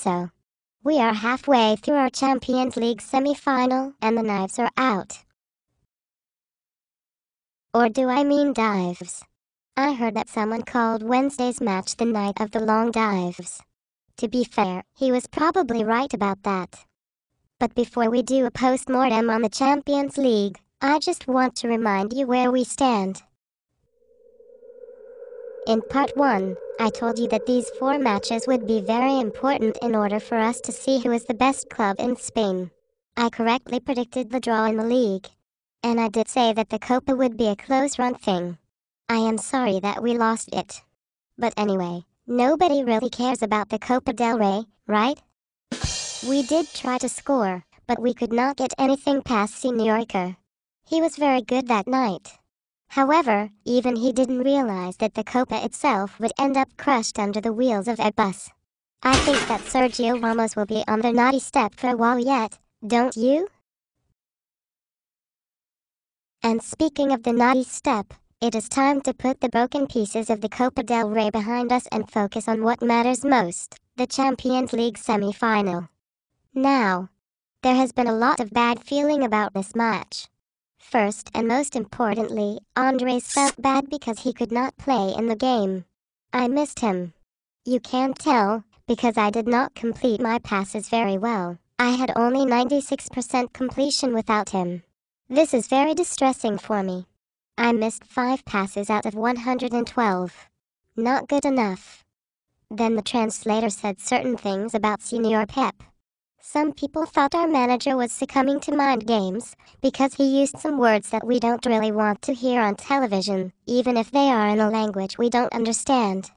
So, we are halfway through our Champions League Semifinal and the knives are out. Or do I mean dives? I heard that someone called Wednesday's match the night of the long dives. To be fair, he was probably right about that. But before we do a post-mortem on the Champions League, I just want to remind you where we stand. In part 1, I told you that these 4 matches would be very important in order for us to see who is the best club in Spain. I correctly predicted the draw in the league. And I did say that the Copa would be a close-run thing. I am sorry that we lost it. But anyway, nobody really cares about the Copa del Rey, right? We did try to score, but we could not get anything past Señorica. He was very good that night. However, even he didn't realize that the Copa itself would end up crushed under the wheels of a bus. I think that Sergio Ramos will be on the naughty step for a while yet, don't you? And speaking of the naughty step, it is time to put the broken pieces of the Copa del Rey behind us and focus on what matters most, the Champions League Semifinal. Now, there has been a lot of bad feeling about this match. First and most importantly, Andres felt bad because he could not play in the game. I missed him. You can't tell, because I did not complete my passes very well. I had only 96% completion without him. This is very distressing for me. I missed 5 passes out of 112. Not good enough. Then the translator said certain things about Senior Pep. Some people thought our manager was succumbing to mind games, because he used some words that we don't really want to hear on television, even if they are in a language we don't understand.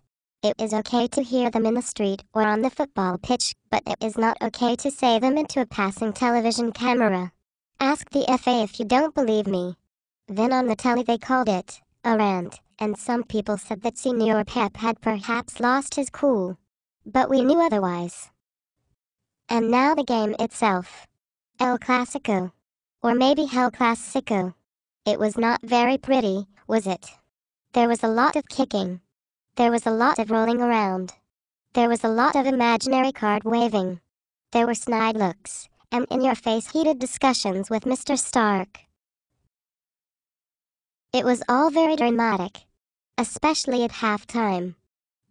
It is okay to hear them in the street or on the football pitch, but it is not okay to say them into a passing television camera. Ask the FA if you don't believe me. Then on the telly they called it a rant, and some people said that Senior Pep had perhaps lost his cool. But we knew otherwise. And now the game itself. El Clásico. Or maybe Hell Clásico. It was not very pretty, was it? There was a lot of kicking. There was a lot of rolling around. There was a lot of imaginary card waving. There were snide looks, and in-your-face heated discussions with Mr. Stark. It was all very dramatic. Especially at halftime.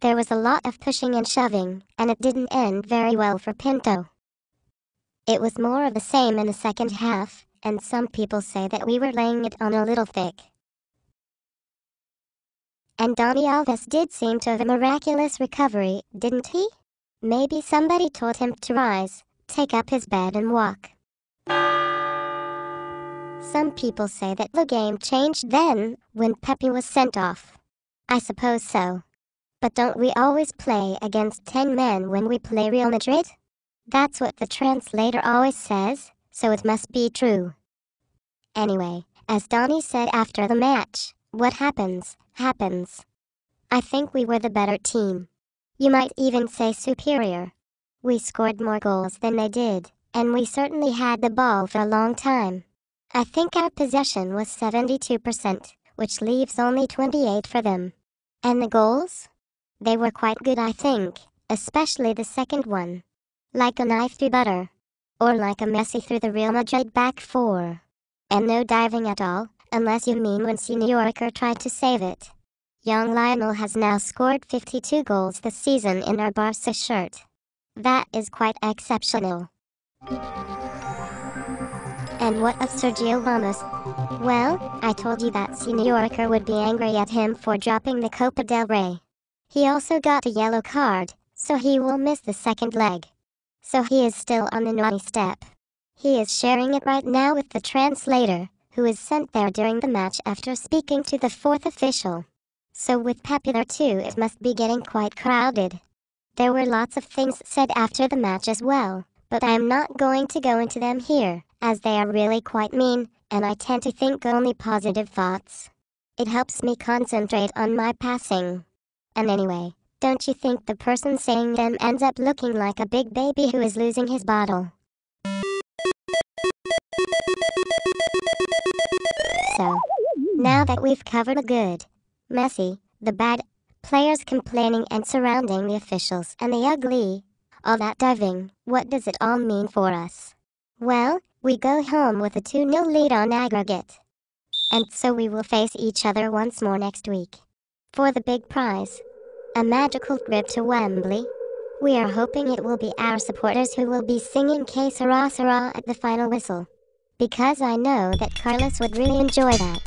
There was a lot of pushing and shoving, and it didn't end very well for Pinto. It was more of the same in the second half, and some people say that we were laying it on a little thick. And Dani Alves did seem to have a miraculous recovery, didn't he? Maybe somebody told him to rise, take up his bed and walk. Some people say that the game changed then, when Pepe was sent off. I suppose so. But don't we always play against 10 men when we play Real Madrid? That's what the translator always says, so it must be true. Anyway, as Donnie said after the match, what happens, happens. I think we were the better team. You might even say superior. We scored more goals than they did, and we certainly had the ball for a long time. I think our possession was 72%, which leaves only 28 for them. And the goals? They were quite good, I think, especially the second one. Like a knife through butter. Or like a Messi through the Real Madrid back 4. And no diving at all, unless you mean when Señorica tried to save it. Young Lionel has now scored 52 goals this season in our Barca shirt. That is quite exceptional. And what of Sergio Ramos? Well, I told you that Señorica would be angry at him for dropping the Copa del Rey. He also got a yellow card, so he will miss the second leg. So he is still on the naughty step. He is sharing it right now with the translator, who is sent there during the match after speaking to the 4th official. So with Pepe there too, it must be getting quite crowded. There were lots of things said after the match as well, but I am not going to go into them here, as they are really quite mean, and I tend to think only positive thoughts. It helps me concentrate on my passing. And anyway, don't you think the person saying them ends up looking like a big baby who is losing his bottle? So, now that we've covered the good, messy, the bad, players complaining and surrounding the officials, and the ugly, All that diving, what does it all mean for us? Well, we go home with a 2-0 lead on aggregate. And so we will face each other once more next week. For the big prize. A magical trip to Wembley. We are hoping it will be our supporters who will be singing Que Sera Sera at the final whistle. Because I know that Carlos would really enjoy that.